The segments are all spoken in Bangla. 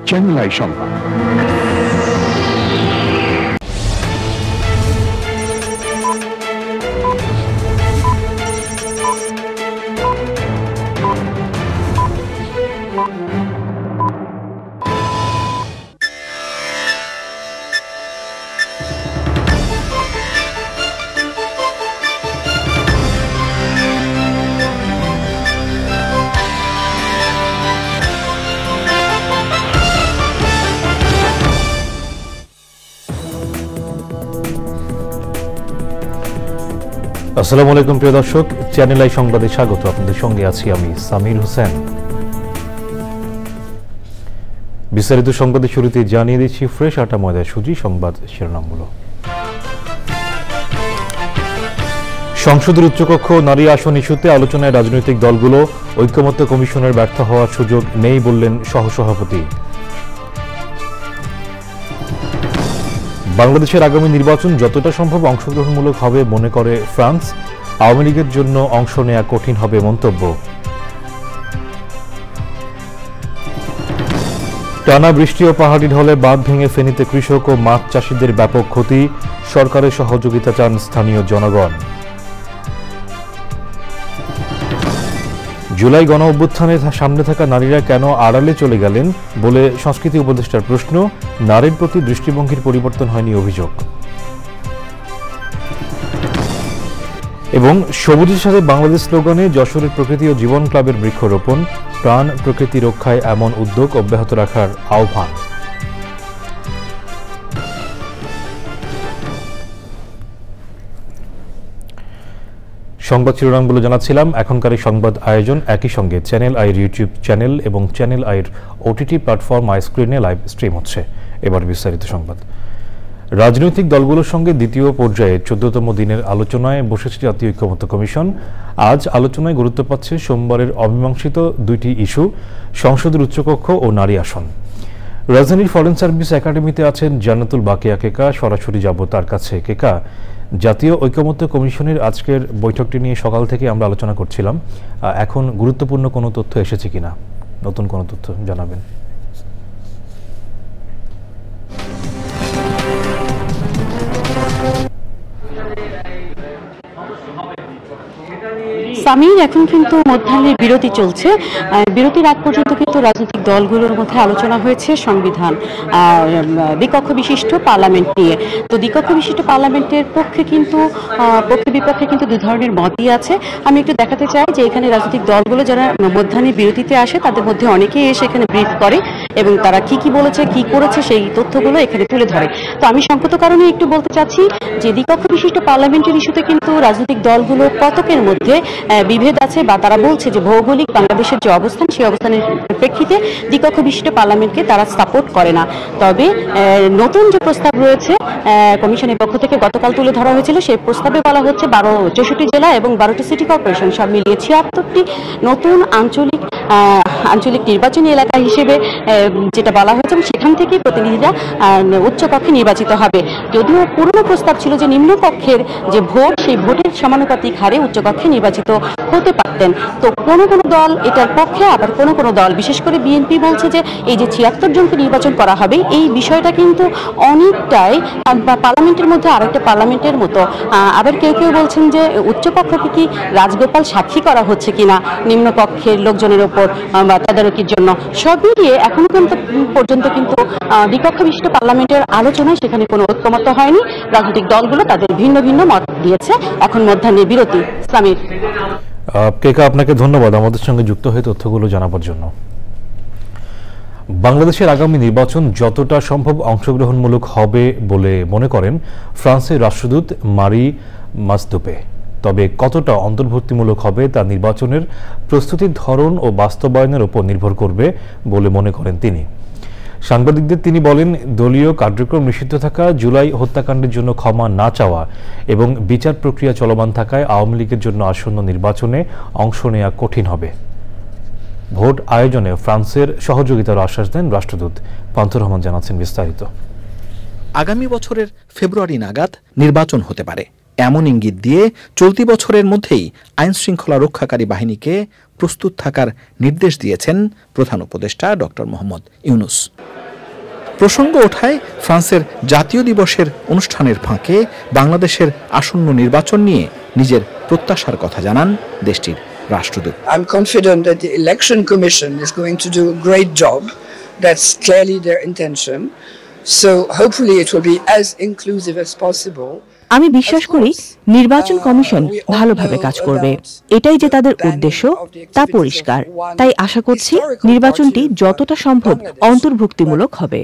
চ্যানেল আই সংবাদ। আসসালামু আলাইকুম প্রিয় দর্শক, চ্যানেল আই সংবাদে স্বাগত। আপনাদের সঙ্গে আছি আমি সামির হোসেন। বিস্তারিত সংবাদের শুরুতে জানিয়ে দিচ্ছি ফ্রেশ আটা ময়দা সুজি সংবাদ শিরোনামগুলো। সংসদের উচ্চকক্ষ নারী আসন ইস্যুতে আলোচনায় রাজনৈতিক দলগুলো, ঐকমত্য কমিশনের ব্যর্থ হওয়ার সুযোগ নেই বললেন সহসভাপতি। বাংলাদেশের আগামী নির্বাচন যতটা সম্ভব অংশগ্রহণমূলক হবে মনে করে ফ্রান্স, আওয়ামী লীগের জন্য অংশ নেওয়া কঠিন হবে মন্তব্য। টানা বৃষ্টি ও পাহাড়ি ঢলে বাঁধ ভেঙে ফেনীতে কৃষক ও মাছ চাষিদের ব্যাপক ক্ষতি, সরকারের সহযোগিতা চান স্থানীয় জনগণ। জুলাই গণ অভ্যুত্থানে সামনে থাকা নারীরা কেন আড়ালে চলে গেলেন বলে সংস্কৃতি উপদেষ্টার প্রশ্ন, নারীর প্রতি দৃষ্টিভঙ্গির পরিবর্তন হয়নি অভিযোগ। এবং সবুজের সাথে বাংলাদেশ স্লোগানে যশোরের প্রকৃতি ও জীবন ক্লাবের বৃক্ষরোপণ, প্রাণ প্রকৃতি রক্ষায় এমন উদ্যোগ অব্যাহত রাখার আহ্বান। সংবাদ শিরোনামগুলো জানাচ্ছিলাম। এখনকার এই সংবাদ আয়োজন একই সঙ্গে চ্যানেল আইয়ের ইউটিউব চ্যানেল এবং চ্যানেল আইয়ের ওটিটি প্ল্যাটফর্ম আই স্ক্রিনে লাইভ স্ট্রিম হচ্ছে। এবার বিস্তারিত সংবাদ। রাজনৈতিক দলগুলোর সঙ্গে দ্বিতীয় পর্যায়ে 14তম দিনের আলোচনায় বসেছে জাতীয় ঐকমত্য কমিশন। আজ আলোচনায় গুরুত্ব পাচ্ছে সোমবারের অমীমাংসিত দুইটি ইস্যু, সংসদের উচ্চকক্ষ ও নারী আসন। রাজধানীর ফরেন সার্ভিস একাডেমিতে আছেন জান্নাতুল বাকিয়া কেকা, সরাসরি যাব তার কাছে। কেকা, জাতীয় ঐকমত্য কমিশনের আজকের বৈঠকটি নিয়ে সকাল থেকে আমরা আলোচনা করছিলাম, এখন গুরুত্বপূর্ণ কোনো তথ্য এসেছে কিনা, নতুন কোনো তথ্য জানাবেন। সামির, এখন কিন্তু মধ্যাহ্নের বিরতি চলছে। বিরতির আগ পর্যন্ত কিন্তু রাজনৈতিক দলগুলোর মধ্যে আলোচনা হয়েছে সংবিধান দ্বিকক্ষ বিশিষ্ট পার্লামেন্ট নিয়ে। তো দ্বিকক্ষ বিশিষ্ট পার্লামেন্টের পক্ষে বিপক্ষে কিন্তু দুই ধরনের মতই আছে। আমি একটু দেখাতে চাই যে এখানে রাজনৈতিক দলগুলো যারা মধ্যাহ্নের বিরতিতে আসে তাদের মধ্যে অনেকেই এসে এখানে ব্রিফ করে এবং তারা কি বলেছে, কি করেছে সেই তথ্যগুলো এখানে তুলে ধরে। তো আমি সংগত কারণে একটু বলতে চাচ্ছি যে দ্বিকক্ষ বিশিষ্ট পার্লামেন্টের ইস্যুতে কিন্তু রাজনৈতিক দলগুলো পতকের মধ্যে বিভেদ আছে, বা তারা বলছে যে ভৌগোলিক বাংলাদেশের যে অবস্থান সেই অবস্থানের প্রেক্ষিতে দ্বিকক্ষ বিশিষ্ট পার্লামেন্টকে তারা সাপোর্ট করে না। তবে নতুন যে প্রস্তাব রয়েছে কমিশনের পক্ষ থেকে গতকাল তুলে ধরা হয়েছিল, সেই প্রস্তাবে বলা হচ্ছে 64 জেলা এবং 12টি সিটি কর্পোরেশন সব মিলিয়ে 76টি নতুন আঞ্চলিক নির্বাচনী এলাকা হিসেবে যেটা বলা হয়েছে, সেখান থেকে প্রতিনিধিরা উচ্চকক্ষে নির্বাচিত হবে। যদিও পুরনো প্রস্তাব ছিল যে নিম্নকক্ষের যে ভোট, সেই ভোটের সমানুপাতিক হারে উচ্চকক্ষে নির্বাচিত হতে পারতেন। তো কোনো দল এটার পক্ষে, আবার কোনো দল বিশেষ করে বিএনপি বলছে যে এই যে 76 জনকে নির্বাচন করা হবে, এই বিষয়টা কিন্তু অনেকটাই পার্লামেন্টের মধ্যে আরেকটা পার্লামেন্টের মতো। আবার কেউ বলছেন যে উচ্চকক্ষকে কি রাজগোপাল সাক্ষী করা হচ্ছে কিনা নিম্নকক্ষের লোকজনের ওপর বা তদারকির জন্য। সব মিলিয়ে এখনো পর্যন্ত কিন্তু দ্বিকক্ষ বিশিষ্ট পার্লামেন্টের আলোচনায় সেখানে কোনো ঐকমত্য হয়নি। রাজনৈতিক দলগুলো তাদের ভিন্ন ভিন্ন মত দিয়েছে। এখন মধ্যাহ্নের বিরতি। সামির, কেকা, আপনাকে ধন্যবাদ আমাদের সঙ্গে যুক্ত হয়ে তথ্যগুলো জানাবার জন্য। বাংলাদেশের আগামী নির্বাচন যতটা সম্ভব অংশগ্রহণমূলক হবে বলে মনে করেন ফ্রান্সের রাষ্ট্রদূত মারি মাসদুপে। তবে কতটা অন্তর্ভুক্তিমূলক হবে তা নির্বাচনের প্রস্তুতির ধরন ও বাস্তবায়নের উপর নির্ভর করবে বলে মনে করেন তিনি। সাংবাদিকদের তিনি বলেন, দলীয় কার্যক্রম নিষিদ্ধ থাকা, জুলাই হত্যাকাণ্ডের জন্য ক্ষমা না চাওয়া এবং বিচার প্রক্রিয়া চলমান থাকায় আওয়ামী লীগের জন্য আসন্ন নির্বাচনে অংশ নেওয়া কঠিন হবে। ভোট আয়োজনে ফ্রান্সের সহযোগিতার আশ্বাস দেন রাষ্ট্রদূত। পান্থর রহমান জানাচ্ছেন বিস্তারিত। আগামী বছরের ফেব্রুয়ারি নাগাদ নির্বাচন হতে পারে এমন ইঙ্গিত দিয়ে চলতি বছরের মধ্যেই আইন শৃঙ্খলা রক্ষাকারী বাহিনীকে প্রস্তুত থাকার নির্দেশ দিয়েছেন প্রধান উপদেষ্টা ডক্টর মোহাম্মদ ইউনূস। প্রসঙ্গ ওঠায় ফ্রান্সের জাতীয় দিবসের অনুষ্ঠানের ফাঁকে বাংলাদেশের আসন্ন নির্বাচন নিয়ে নিজের প্রত্যাশার কথা জানান দেশটির রাষ্ট্রদূত। I'm confident that the Election Commission is going to do a great job. That's clearly their intention. So hopefully it will be as inclusive as possible. আমি বিশ্বাস করি নির্বাচন কমিশন ভালোভাবে কাজ করবে। এটাই যে তাদের উদ্দেশ্য তা পরিষ্কার। তাই আশা করছি নির্বাচনটি যতটা সম্ভব অন্তর্ভুক্তিমূলক হবে।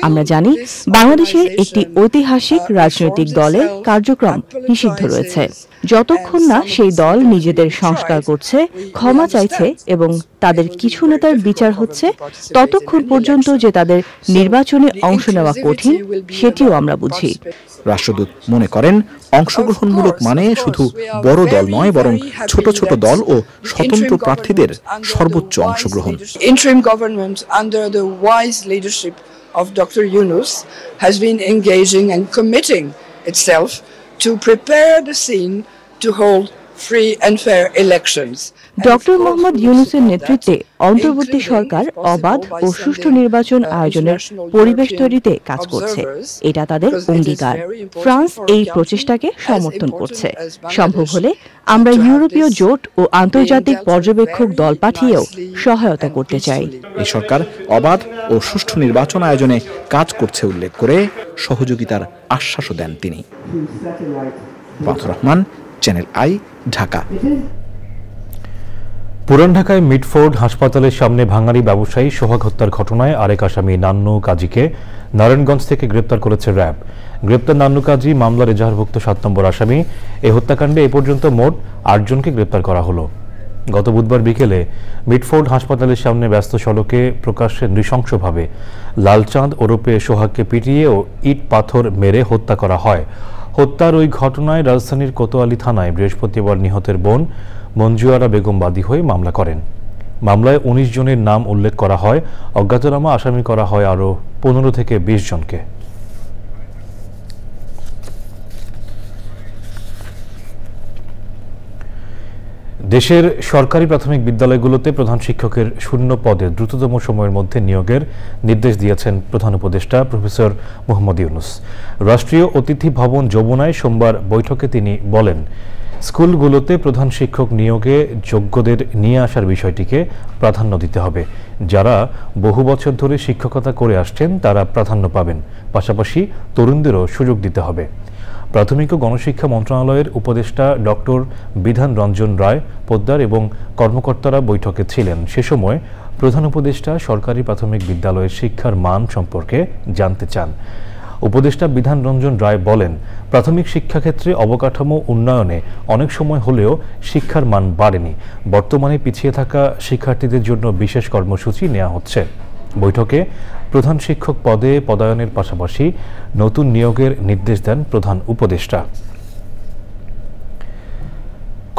আমরা জানি বাংলাদেশের একটি ঐতিহাসিক রাজনৈতিক দলের কার্যক্রম নিষিদ্ধ রয়েছে। যতক্ষণ না সেই দল নিজেদের সংস্কার করছে, ক্ষমা চাইছে এবং তাদের কিছু নেতার বিচার হচ্ছে, ততক্ষণ পর্যন্ত যে তাদের নির্বাচনে অংশ নেওয়া কঠিন সেটিও আমরা বুঝি। রাষ্ট্রদূত মনে করেন অংশগ্রহণমূলক মানে শুধু বড় দল নয়, বরং ছোট ছোট দল ও স্বতন্ত্র প্রার্থীদের সর্বোচ্চ অংশগ্রহণ। Interim government under the wise leadership of Dr. Yunus has been engaging and committing itself to prepare the scene to hold free and fair elections. Doctor Mohammad ইউনূসের নেতৃত্বে অন্তর্বর্তী সরকার অবাধ ও সুষ্ঠু নির্বাচন আয়োজনের পরিবেশ তৈরিতে কাজ করছে। এটা তাদের অঙ্গীকার। ফ্রান্স এই প্রচেষ্টাকে সমর্থন করছে। সম্ভব হলে আমরা ইউরোপীয় জোট ও আন্তর্জাতিক পর্যবেক্ষক দল পাঠিয়েও সহায়তা করতে চাই। এই সরকার অবাধ ও সুষ্ঠু নির্বাচন আয়োজনে কাজ করছে উল্লেখ করে সহযোগিতার আশ্বাসও দেন তিনি। বাদর রহমান, চ্যানেল আই, ঢাকা। পুরান ঢাকায় মিডফোর্ড হাসপাতালের সামনে ভাঙাড়ি ব্যবসায়ী সোহাগ হত্যার ঘটনায় আরেক আসামি নান্নু কাজীকে নারায়ণগঞ্জ থেকে গ্রেপ্তার করেছে র্যাব। গ্রেপ্তার নান্নু কাজী মামলার এজাহারভুক্ত 7 নম্বর আসামি। এই হত্যাকাণ্ডে এ পর্যন্ত মোট 8 জনকে গ্রেপ্তার করা হলো। গত বুধবার বিকেলে মিডফোর্ড হাসপাতালের সামনে ব্যস্ত সড়কে প্রকাশ্যে নৃশংসভাবে লালচাঁদ ওরফে সোহাগকে পিটিয়ে ও ইট পাথর মেরে হত্যা করা হয়। হত্যার ওই ঘটনায় রাজধানীর কোতোয়ালি থানায় বৃহস্পতিবার নিহতের বোন মঞ্জুয়ারা বেগম বাদী হয়ে মামলা করেন। মামলায় 19 জনের নাম উল্লেখ করা হয়। অজ্ঞাতনামা আসামি করা হয় আরও 15 থেকে 20 জনকে। দেশের সরকারি প্রাথমিক বিদ্যালয়গুলোতে প্রধান শিক্ষকের শূন্য পদে দ্রুততম সময়ের মধ্যে নিয়োগের নির্দেশ দিয়েছেন প্রধান উপদেষ্টা প্রফেসর মোহাম্মদ ইউনূস। রাষ্ট্রীয় অতিথি ভবন যমুনায় সোমবার বৈঠকে তিনি বলেন, স্কুলগুলোতে প্রধান শিক্ষক নিয়োগে যোগ্যদের নিয়ে আসার বিষয়টিকে প্রাধান্য দিতে হবে। যারা বহু বছর ধরে শিক্ষকতা করে আসছেন তারা প্রাধান্য পাবেন, পাশাপাশি তরুণদেরও সুযোগ দিতে হবে। প্রাথমিক ও গণশিক্ষা মন্ত্রণালয়ের উপদেষ্টা ডক্টর বিধান রঞ্জন রায় পোদ্দার এবং কর্মকর্তারা বৈঠকে ছিলেন। সে সময় প্রধান উপদেষ্টা সরকারি প্রাথমিক বিদ্যালয়ের শিক্ষার মান সম্পর্কে জানতে চান। উপদেষ্টা বিধান রঞ্জন রায় বলেন, প্রাথমিক শিক্ষাক্ষেত্রে অবকাঠামো উন্নয়নে অনেক সময় হলেও শিক্ষার মান বাড়েনি। বর্তমানে পিছিয়ে থাকা শিক্ষার্থীদের জন্য বিশেষ কর্মসূচি নেওয়া হচ্ছে। বৈঠকে প্রধান শিক্ষক পদে পদায়নের পাশাপাশি নতুন নিয়োগের নির্দেশ দেন প্রধান উপদেষ্টা।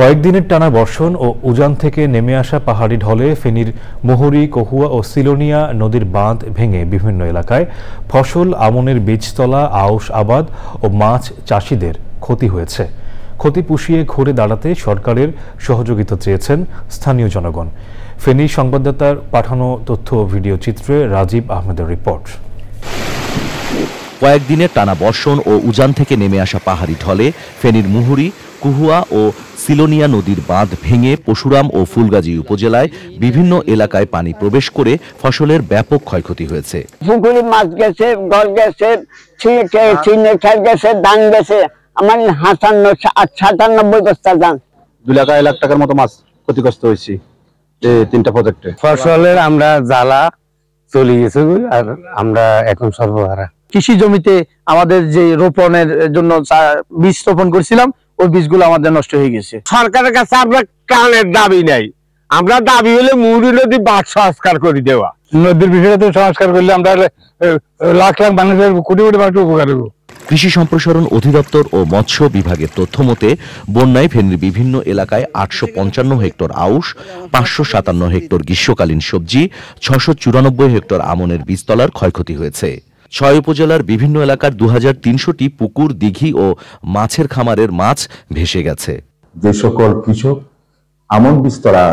কয়েকদিনের টানা বর্ষণ ও উজান থেকে নেমে আসা পাহাড়ি ঢলে ফেনীর মুহুরী, কহুয়া ও সিলোনিয়া নদীর বাঁধ ভেঙে বিভিন্ন এলাকায় ফসল, আমনের বীজতলা, আউশ আবাদ ও মাছ চাষিদের ক্ষতি হয়েছে। ক্ষতি পুষিয়ে ঘুরে দাঁড়াতে সরকারের সহযোগিতা চেয়েছেন স্থানীয় জনগণ। ফেনী সংবাদদাতার পাঠানো তথ্য ও ভিডিও চিত্রে রাজীব আহমেদের রিপোর্ট। কয়েকদিনের টানা বর্ষণ ও উজান থেকে নেমে আসা পাহাড়ি ঢলে ফেনীর মুহুরী, কুহুয়া ও সিলোনিয়া নদীর বাঁধ ভেঙে পশুরাম ও ফুলগাজী উপজেলায় বিভিন্ন এলাকায় পানি প্রবেশ করে ফসলের ব্যাপক ক্ষয়ক্ষতি হয়েছে। পুকুরে মাছ গেছে, গল গেছে, গেছে, ধান গেছে। আমার 97 বস্তা ধান, 2 লাখ টাকার মতো মাছ ক্ষতিগ্রস্ত হয়েছে। 3টা প্রজেক্টে ফসলের আমরা জ্বালা চলে গেছে আর আমরা এখন সর্বহারা। কৃষি জমিতে আমাদের যে রোপণের জন্য বীজ রোপণ করছিলাম ওই বীজগুলো আমাদের নষ্ট হয়ে গেছে। সরকারের কাছে আমরা কানের দাবি নাই, আমরা দাবি হলে মুহুরী নদী বাঁধ সংস্কার করে দেওয়া। নদীর বিষয়টা সংস্কার করলে আমরা লাখ লাখ মানুষের, কোটি কোটি মানুষের উপকার হবো। কৃষি সম্প্রসারণ অধিদপ্তর ও মৎস্য বিভাগের তথ্য মতে বন্যায় ফেনীর বিভিন্ন এলাকায় 855 হেক্টর আউশ, 557 হেক্টর গ্রীষ্মকালীন সবজি, 694 হেক্টর আমনের বীজতলার ক্ষয়ক্ষতি হয়েছে। 6 উপজেলার বিভিন্ন এলাকার 2300টি পুকুর, দিঘি ও মাছের খামারের মাছ ভেসে গেছে। যে সকল কৃষক আমন বীজতলা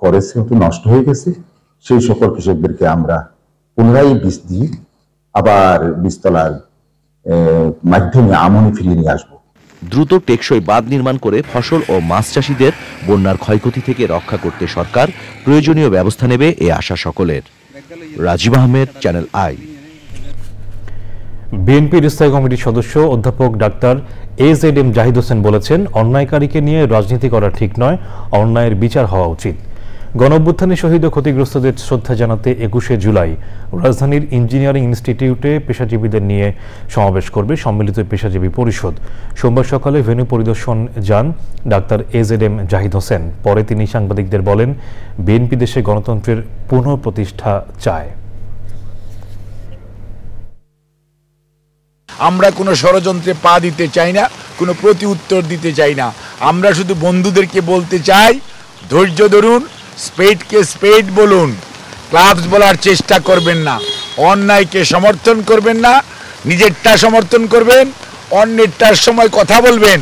করেছে নষ্ট হয়ে গেছে, সেই সকল কৃষকদেরকে আমরা পুনরায় বীজ দিয়ে আবার বীজতলার মাধ্যমে আমনে ফিরিয়ে নিয়ে আসবো। দ্রুত টেকসই বাঁধ নির্মাণ করে ফসল ও মাছ চাষীদের বন্যার ক্ষয়ক্ষতি থেকে রক্ষা করতে সরকার প্রয়োজনীয় ব্যবস্থা নেবে এ আশা সকলের। Rajiv Ahmed, Channel i. বিএনপির স্থায়ী কমিটির সদস্য অধ্যাপক ডাক্তার AZM জাহিদ হোসেন বলেছেন, অন্যায়কারীকে নিয়ে রাজনীতি করা ঠিক নয়, অন্যায়ের বিচার হওয়া উচিত। গণঅভ্যুত্থানে শহীদ ও ক্ষতিগ্রস্তদের শ্রদ্ধা জানাতে 21শে জুলাই রাজধানীর ইঞ্জিনিয়ারিং ইনস্টিটিউটে পেশাজীবীদের নিয়ে সমাবেশ করবে সম্মিলিত পেশাজীবী পরিষদ। সোমবার সকালে ভেন্যু পরিদর্শন যান ডাক্তার AZM জাহিদ হোসেন। পরে তিনি সাংবাদিকদের বলেন, বিএনপি দেশে গণতন্ত্রের পুনঃপ্রতিষ্ঠা চায়। আমরা কোনো ষড়যন্ত্রে পা দিতে চাই না, কোনো প্রতি উত্তর দিতে চাই না। আমরা শুধু বন্ধুদেরকে বলতে চাই, ধৈর্য ধরুন, স্পেডকে স্পেড বলুন, ক্লাবস বলার চেষ্টা করবেন না, অন্যায়কে সমর্থন করবেন না, নিজেরটা সমর্থন করবেন, অন্যেরটার সময় কথা বলবেন।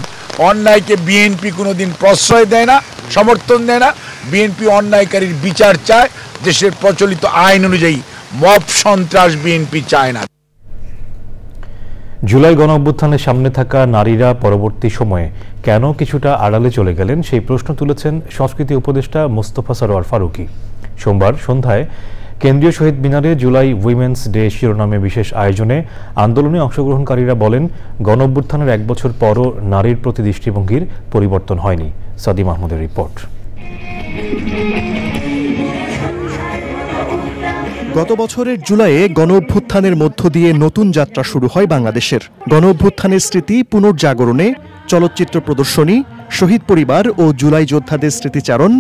অন্যায়কে বিএনপি কোনোদিন প্রশ্রয় দেয় না, সমর্থন দেয় না। বিএনপি অন্যায়কারীর বিচার চায়, দেশের প্রচলিত আইন অনুযায়ী। মব সন্ত্রাস বিএনপি চায় না। জুলাই গণঅভ্যুত্থানের সামনে থাকা নারীরা পরবর্তী সময়ে কেন কিছুটা আড়ালে চলে গেলেন সেই প্রশ্ন তুলেছেন সংস্কৃতি উপদেষ্টা মোস্তফা সরোয়ার ফারুকী। সোমবার সন্ধ্যায় কেন্দ্রীয় শহীদ মিনারে জুলাই উইমেন্স ডে শিরোনামে বিশেষ আয়োজনে আন্দোলনে অংশগ্রহণকারীরা বলেন, গণঅভ্যুত্থানের 1 বছর পরও নারীর প্রতি দৃষ্টিভঙ্গির পরিবর্তন হয়নি। সাদি মাহমুদের রিপোর্ট। গত বছরের জুলাইয়ে গণঅভ্যুত্থানের মধ্য দিয়ে নতুন যাত্রা শুরু হয় বাংলাদেশের। গণঅভ্যুত্থানের স্মৃতি পুনর্জাগরণে চলচ্চিত্র প্রদর্শনী, শহীদ পরিবার ও জুলাই যোদ্ধাদের স্মৃতিচারণ,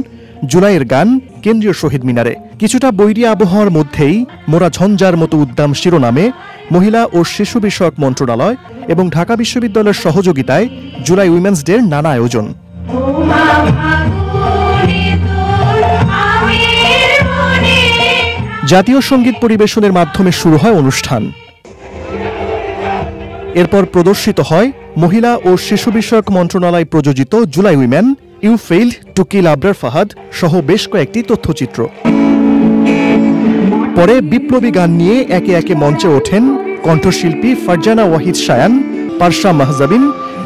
জুলাইয়ের গান কেন্দ্রীয় শহীদ মিনারে। কিছুটা বৈরী আবহাওয়ার মধ্যেই মোরা ঝঞ্ঝার মতো উদ্দাম শিরোনামে মহিলা ও শিশু বিষয়ক মন্ত্রণালয় এবং ঢাকা বিশ্ববিদ্যালয়ের সহযোগিতায় জুলাই উইমেন্স ডের নানা আয়োজন। জাতীয় সঙ্গীত পরিবেশনের মাধ্যমে শুরু হয় অনুষ্ঠান। এরপর প্রদর্শিত হয় মহিলা ও শিশু বিষয়ক মন্ত্রণালয় প্রযোজিত July women, you failed to kill Abrar Fahad সহ বেশ কয়েকটি তথ্যচিত্র। পরে বিপ্লবী গান নিয়ে একে একে মঞ্চে ওঠেন কণ্ঠশিল্পী Farzana Wahid Shayan, Parsha Mahjabin,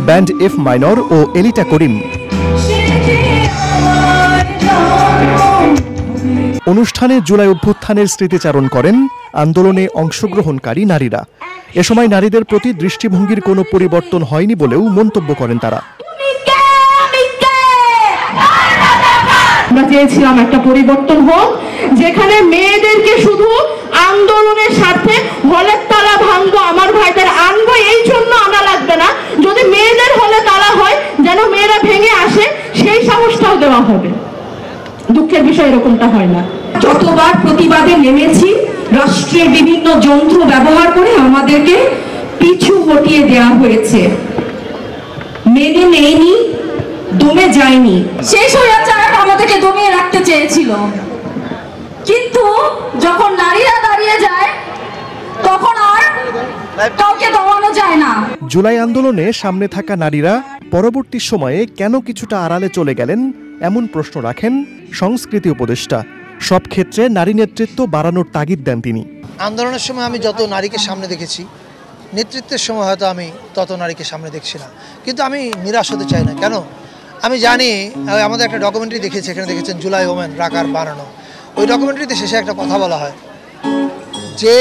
band F minor ও এলিটা করিম। অনুষ্ঠানে জুলাই অভ্যুত্থানের স্মৃতিচারণ করেন আন্দোলনে অংশগ্রহণকারী নারীরা। এ সময় নারীদের প্রতি দৃষ্টিভঙ্গির কোনো পরিবর্তন হয়নি বলেও মন্তব্য করেন তারা। আমরা চেয়েছিলাম একটা পরিবর্তন হোক, যেখানে মেয়েদেরকে শুধু আন্দোলনের স্বার্থে হলের তালা ভাঙবো, আমার ভাইদের আনবো এই জন্য আনা লাগবে না। যদি মেয়েদের হলে তালা হয়, যেন মেয়েরা ভেঙে আসে, সেই সাহসটাও দেওয়া হবে। দুঃখের বিষয় এরকমটা হয় না। যতবার প্রতিবাদে নেমেছি, রাষ্ট্রের বিভিন্ন যন্ত্র ব্যবহার করে আমাদেরকে পিছু হটিয়ে দেওয়া হয়েছে। মেনে নেয়নি, দমে যায়নি। শেষ স্বৈরাচার আমাদেরকে দমিয়ে রাখতে চেয়েছিল, কিন্তু যখন নারীরা দাঁড়িয়ে যায় তখন আর কাউকে দমানো যায় না। জুলাই আন্দোলনে সামনে থাকা নারীরা পরবর্তী সময়ে কেন কিছুটা আড়ালে চলে গেলেন এমন প্রশ্ন রাখেন সংস্কৃতি উপদেষ্টা। সব ক্ষেত্রে নারী নেতৃত্ব বাড়ানোর তাগিদ দেন তিনি। আন্দোলনের সময় আমি যত নারীকে সামনে দেখেছি, নেতৃত্বের সময় হয়তো আমি তত নারীকে সামনে দেখছি না, কিন্তু আমি নিরাশ হতে চাই না। কেন? আমি জানি, আমাদের একটা ডকুমেন্টারি দেখেছি, এখানে দেখেছেন জুলাই ওমেন রাকার বানানো। ওই ডকুমেন্টারিতে শেষে একটা কথা বলা হয়, যে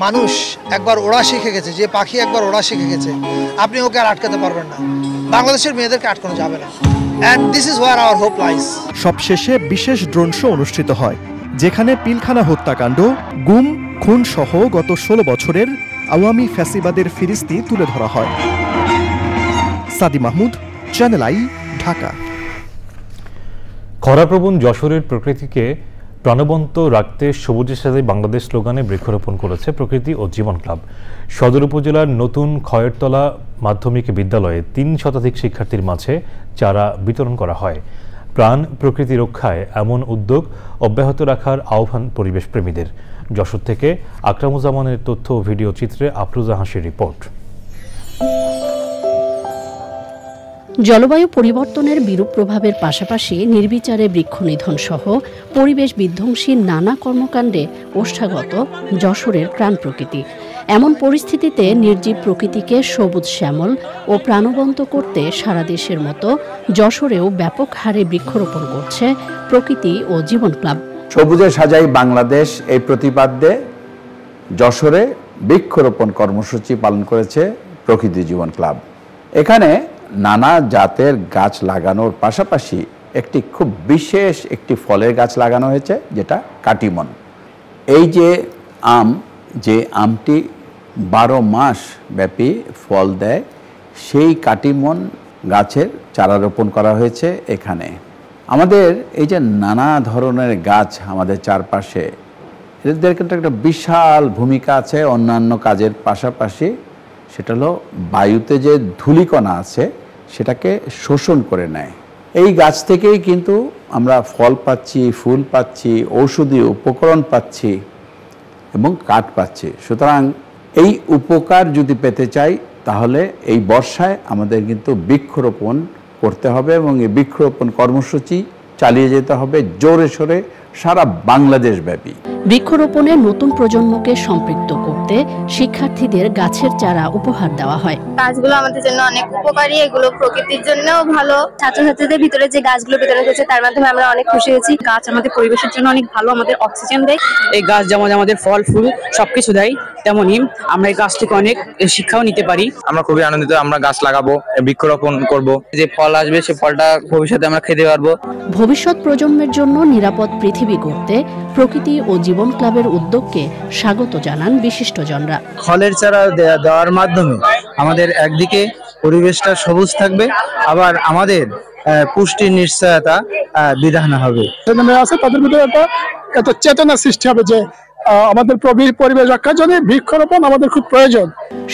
মানুষ একবার ওড়া শিখে গেছে, যে পাখি একবার ওড়া শিখে গেছে, আপনি ওকে আর আটকাতে পারবেন না। বাংলাদেশের মেয়েদেরকে আটকানো যাবে না। And this is where our hope lies. সবশেষে বিশেষ ড্রোন শো অনুষ্ঠিত হয়, যেখানে পিলখানা হত্যাকাণ্ড, গুম, খুন সহ গত 16 বছরের আওয়ামী ফ্যাসিবাদের ফিরিস্তি তুলে ধরা হয়। সাদি মাহমুদ, চ্যানেল আই, ঢাকা। খরাপ্রবণ যশোরের প্রকৃতিকে প্রাণবন্ত রাখতে সবুজের সাথে বাংলাদেশ স্লোগানে বৃক্ষরোপণ করেছে প্রকৃতি ও জীবন ক্লাব। সদর উপজেলার নতুন খয়েরতলা মাধ্যমিক বিদ্যালয়ে 3 শতাধিক শিক্ষার্থীর মাঝে চারা বিতরণ করা হয়। প্রাণ প্রকৃতি রক্ষায় এমন উদ্যোগ অব্যাহত রাখার আহ্বান পরিবেশ প্রেমীদের। যশোর থেকে আকরামুজ্জামানের তথ্য ও ভিডিও চিত্রে আফরোজা হাসির রিপোর্ট। জলবায়ু পরিবর্তনের বিরূপ প্রভাবের পাশাপাশি নির্বিচারে বৃক্ষনিধন সহ পরিবেশ বিধ্বংসী নানা কর্মকাণ্ডে ওষ্ঠাগত যশোরের প্রাণ প্রকৃতি। এমন পরিস্থিতিতে নির্জীব প্রকৃতিকে সবুজ শ্যামল ও প্রাণবন্ত করতে সারা দেশের মতো যশোরেও ব্যাপক হারে বৃক্ষরোপণ করছে প্রকৃতি ও জীবন ক্লাব। সবুজে সাজাই বাংলাদেশ এই প্রতিপাদ্যে যশোরে বৃক্ষরোপণ কর্মসূচি পালন করেছে প্রকৃতি জীবন ক্লাব। এখানে নানা জাতের গাছ লাগানোর পাশাপাশি একটি খুব বিশেষ একটি ফলের গাছ লাগানো হয়েছে, যেটা কাটিমন। এই যে আমটি 12 মাস ব্যাপী ফল দেয়, সেই কাটিমন গাছের চারা রোপণ করা হয়েছে এখানে। আমাদের এই যে নানা ধরনের গাছ আমাদের চারপাশে, এদের কিন্তু একটা বিশাল ভূমিকা আছে অন্যান্য কাজের পাশাপাশি। সেটা হলো বায়ুতে যে ধূলিকণা আছে সেটাকে শোষণ করে নেয়। এই গাছ থেকেই কিন্তু আমরা ফল পাচ্ছি, ফুল পাচ্ছি, ঔষধি উপকরণ পাচ্ছি এবং কাঠ পাচ্ছি। সুতরাং এই উপকার যদি পেতে চাই তাহলে এই বর্ষায় আমাদের কিন্তু বৃক্ষরোপণ করতে হবে এবং এই বৃক্ষরোপণ কর্মসূচি চালিয়ে যেতে হবে জোরে সোরে সারা বাংলাদেশ ব্যাপী। বৃক্ষরোপণে নতুন প্রজন্মকে সম্পৃক্ত করতে শিক্ষার্থীদের গাছের চারা উপহার দেওয়া হয়। গাছগুলো আমাদের জন্য অনেক উপকারী, এগুলো প্রকৃতির জন্যও ভালো। ছাত্রছাত্রীদের ভিতরে যে গাছগুলো বিতরণ হয়েছে তার মাধ্যমে আমরা অনেক খুশি হয়েছি। গাছ আমাদের পরিবেশের জন্য অনেক ভালো, আমাদের অক্সিজেন দেয়। এই গাছ যেমন আমাদের ফল ফুল সবকিছু দেয়, তেমনই আমরা এই গাছ থেকে অনেক শিক্ষাও নিতে পারি। আমরা খুবই আনন্দিত, আমরা গাছ লাগাবো, বৃক্ষরোপণ করব, যে ফল আসবে সে ফলটা ভবিষ্যতে আমরা খেতে পারবো। ভবিষ্যৎ প্রজন্মের জন্য নিরাপদ পৃথিবী গড়তে প্রকৃতি ও জীবন ক্লাবের উদ্যোগকে স্বাগত জানান বিশিষ্টজনরা। ফলের চারা দেওয়ার মাধ্যমে আমাদের একদিকে পরিবেশটা সবুজ থাকবে, আবার আমাদের পুষ্টির নিশ্চয়তা বিধান হবে। আছে তাদের ভিতরে একটা চেতনা সৃষ্টি হবে যে আমাদের পরিবেশ রক্ষার জন্য বৃক্ষরোপণ আমাদের খুব প্রয়োজন।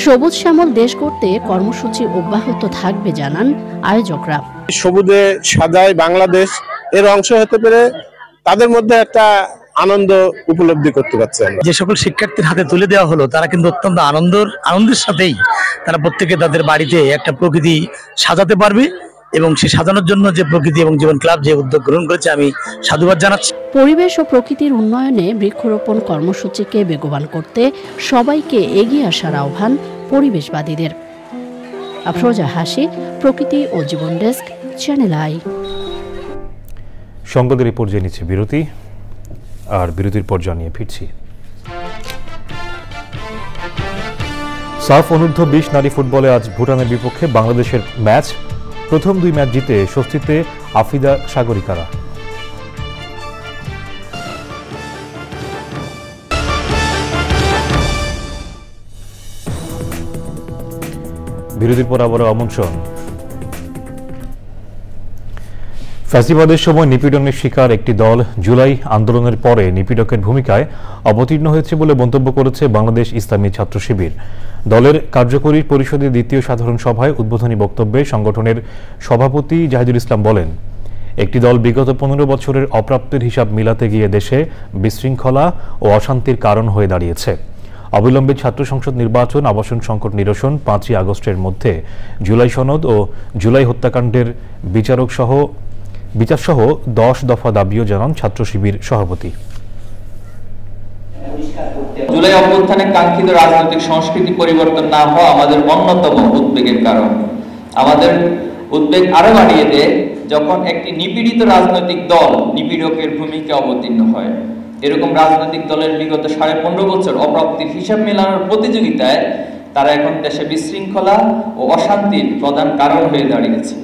সবুজ শ্যামল দেশ গড়তে কর্মসূচি অব্যাহত থাকবে জানান আয়োজকরা। সবুজে সাজাই বাংলাদেশ এর অংশ হতে পেরে তাদের মধ্যে একটা আনন্দ উপলব্ধি করতে পারছে। যে সকল শিক্ষার্থীর হাতে তুলে দেওয়া হলো তারা কিন্তু অত্যন্ত আনন্দের সাথেই তারা প্রত্যেকে তাদের বাড়িতে একটা প্রকৃতি সাজাতে পারবে এবং সে সাজানোর জন্য যে প্রকৃতি এবং জীবন ক্লাব যে উদ্যোগ গ্রহণ করেছে আমি সাধুবাদ জানাচ্ছি। পরিবেশ ও প্রকৃতির উন্নয়নে বৃক্ষরোপণ কর্মসূচিকে বেগবান করতে সবাইকে এগিয়ে আসার আহ্বান পরিবেশবাদীদের। আফরোজা হাসি, প্রকৃতি ও জীবন ডেস্ক, চ্যানেল আই। সংবাদের এই পর্যায়ে নিচ্ছে বিরতি, আর বিরতির পর জানিয়ে ফিরছি। সাফ অনূর্ধ্ব 20 নারী ফুটবলে আজ ভুটানের বিপক্ষে বাংলাদেশের ম্যাচ। প্রথম 2 ম্যাচ জিতে স্বস্তিতে আফিদা সাগরিকারা। বিরতির পর আবারও আমন্ত্রণ। ফ্যাসিবাদের সময় নিপীড়নের শিকার একটি দল জুলাই আন্দোলনের পরে নিপীড়কের ভূমিকায় অবতীর্ণ হয়েছে বলে মন্তব্য করেছে বাংলাদেশ ইসলামী ছাত্র শিবির। দলের কার্যকরী পরিষদের দ্বিতীয় সাধারণ সভায় উদ্বোধনী বক্তব্যে সংগঠনের সভাপতি জাহিদুল ইসলাম বলেন, একটি দল বিগত 15 বছরের অপ্রাপ্তির হিসাব মিলাতে গিয়ে দেশে বিশৃঙ্খলা ও অশান্তির কারণ হয়ে দাঁড়িয়েছে। অবিলম্বে ছাত্র সংসদ নির্বাচন, আবাসন সংকট নিরসন, 5ই আগস্টের মধ্যে জুলাই সনদ ও জুলাই হত্যাকাণ্ডের বিচারসহ 10 দফা দাবিও জানান ছাত্র শিবির সভাপতি। জুলাই অভ্যুত্থানে কাঙ্ক্ষিত রাজনৈতিক সংস্কৃতি পরিবর্তন না হওয়া আমাদের অন্যতম উদ্বেগের কারণ। আমাদের উদ্বেগ আরো বাড়িয়ে দেয় যখন একটি নিপীড়িত রাজনৈতিক দল নিপীড়কের ভূমিকা অবতীর্ণ হয়। এরকম রাজনৈতিক দলের বিগত 15.5 বছর অপ্রাপ্তির হিসাব মেলানোর প্রতিযোগিতায় তারা এখন দেশে বিশৃঙ্খলা ও অশান্তির প্রধান কারণ হয়ে দাঁড়িয়েছে।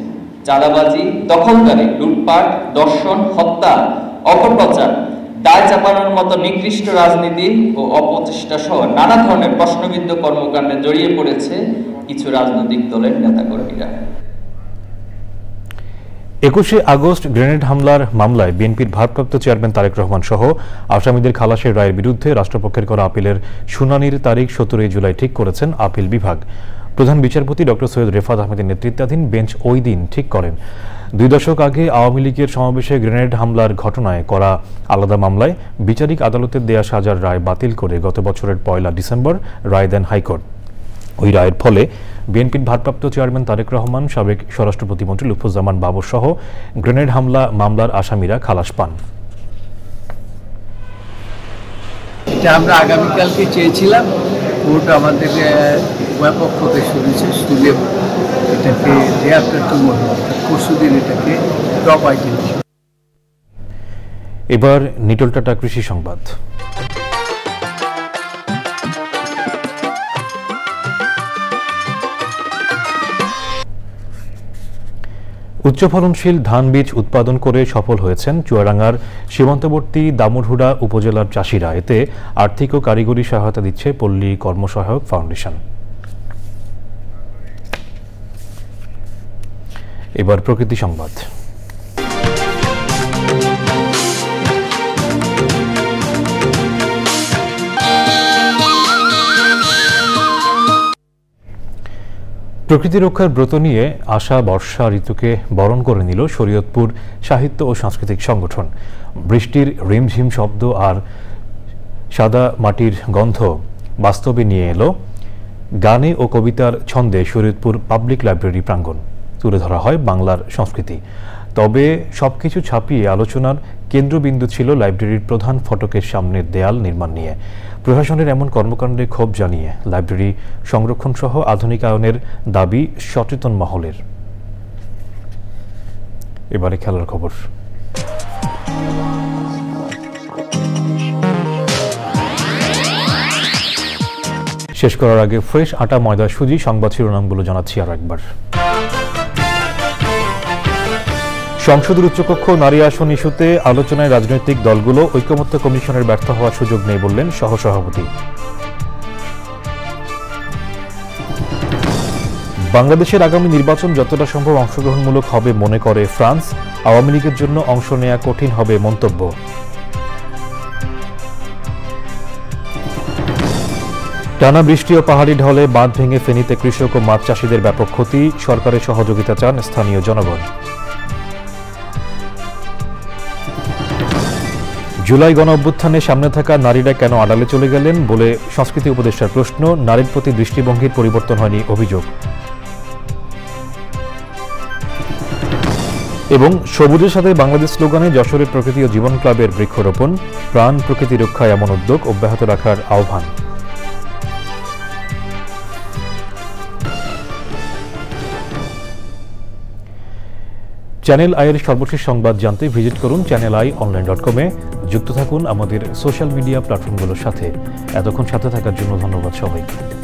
চাঁদাবাজি, দখলদারি, লুটপাট, দর্শন, হত্যা, অপপ্রচার, দায় চাপানোর মতো নিকৃষ্ট রাজনীতি ও অপচেষ্টা সহ নানা ধরনের প্রশ্নবিদ্ধ কর্মকাণ্ডে জড়িয়ে পড়েছে কিছু রাজনৈতিক দলের নেতাকর্মীরা। 21শে আগস্ট গ্রেনেড হামলার মামলায় বিএনপির ভারপ্রাপ্ত চেয়ারম্যান তারেক রহমান সহ আসামিদের খালাসের রায়ের বিরুদ্ধে রাষ্ট্রপক্ষের করা আপিলের শুনানির তারিখ 17 জুলাই ঠিক করেছেন আপিল বিভাগ। প্রধান বিচারপতি ডক্টর সৈয়দ রেফাত আহমেদের নেতৃত্বাধীন বেঞ্চ ওই দিন ঠিক করেন 2 দশক আগে আওয়ামী লীগের সমাবেশে গ্রেনেড হামলার ঘটনায় করা আলাদা মামলায় বিচারিক আদালতের দেয়া সাজার রায় বাতিল করে গত বছরের 1 ডিসেম্বর রায় দেন হাইকোর্ট। ওই রায়ের ফলে বিএনপির ভারপ্রাপ্ত চেয়ারম্যান তারেক রহমান, সাবেক স্বরাষ্ট্র প্রতিমন্ত্রী লুৎফুজ্জামান বাবর সহ গ্রেনেড হামলা মামলার আসামিরা খালাস পান। এটা আমরা আগামীকালকে চেয়েছিলাম, কোর্ট আমাদেরকে উভয় পক্ষকে শুনেছে, শুনে এটাকে ডে আফটার টুমরো পরশুদিন এটাকে টপ আইটেম। এবার নিটোলটাটা কৃষি সংবাদ। উচ্চ ফলনশীল ধান বীজ উৎপাদন করে সফল হয়েছেন চুয়াডাঙ্গার সীমান্তবর্তী দামুড়হুড়া উপজেলার চাষিরা। এতে আর্থিক ও কারিগরি সহায়তা দিচ্ছে পল্লী কর্মসহায়ক ফাউন্ডেশন। এবার প্রকৃতি সংবাদ। প্রকৃতি রক্ষার ব্রত নিয়ে আশা বর্ষা ঋতুকে বরণ করে নিল শরীয়তপুর সাহিত্য ও সাংস্কৃতিক সংগঠন। বৃষ্টির রিমঝিম শব্দ আর সাদা মাটির গন্ধ বাস্তবে নিয়ে এলো গানে ও কবিতার ছন্দে শরীয়তপুর পাবলিক লাইব্রেরি প্রাঙ্গণ। তুলে ধরা হয় বাংলার সংস্কৃতি। তবে সবকিছু ছাপিয়ে আলোচনার কেন্দ্রবিন্দু ছিল লাইব্রেরির প্রধান ফটকের সামনের দেয়াল নির্মাণ নিয়ে। প্রশাসনের এমন কর্মকাণ্ডে ক্ষোভ জানিয়ে লাইব্রেরি সংরক্ষণ সহ আধুনিকায়নের দাবি সচেতন মহলের। এবারে খেলার খবর। শেষ করার আগে ফ্রেশ আটা ময়দা সুজি সংবাদ শিরোনামগুলো জানাচ্ছি আর একবার। সংসদের উচ্চকক্ষ নারী আসন ইস্যুতে আলোচনায় রাজনৈতিক দলগুলো ঐকমত্য কমিশনের ব্যর্থ হওয়ার সুযোগ নেই বললেন সহসভাপতি। বাংলাদেশের আগামী নির্বাচন যতটা সম্ভব অংশগ্রহণমূলক হবে মনে করে ফ্রান্স। আওয়ামী লীগের জন্য অংশ নেওয়া কঠিন হবে মন্তব্য। টানা বৃষ্টি ও পাহাড়ি ঢলে বাঁধ ভেঙে ফেনীতে কৃষক ও মাছ চাষিদের ব্যাপক ক্ষতি। সরকারের সহযোগিতা চান স্থানীয় জনগণ। জুলাই গণ অভ্যুত্থানে সামনে থাকা নারীরা কেন আড়ালে চলে গেলেন বলে সংস্কৃতি উপদেষ্টার প্রশ্ন। নারীর প্রতি দৃষ্টিভঙ্গির পরিবর্তন হয়নি অভিযোগ। এবং সবুজের সাথে বাংলাদেশ স্লোগানে যশোরের প্রকৃতি ও জীবন ক্লাবের বৃক্ষরোপণ। প্রাণ প্রকৃতি রক্ষায় এমন উদ্যোগ অব্যাহত রাখার আহ্বান। চ্যানেল আইয়ের সর্বশেষ সংবাদ জানতে ভিজিট করুন channelionline.com-এ। যুক্ত থাকুন আমাদের সোশ্যাল মিডিয়া প্ল্যাটফর্মগুলোর সাথে। এতক্ষণ সাথে থাকার জন্য ধন্যবাদ সবাইকে।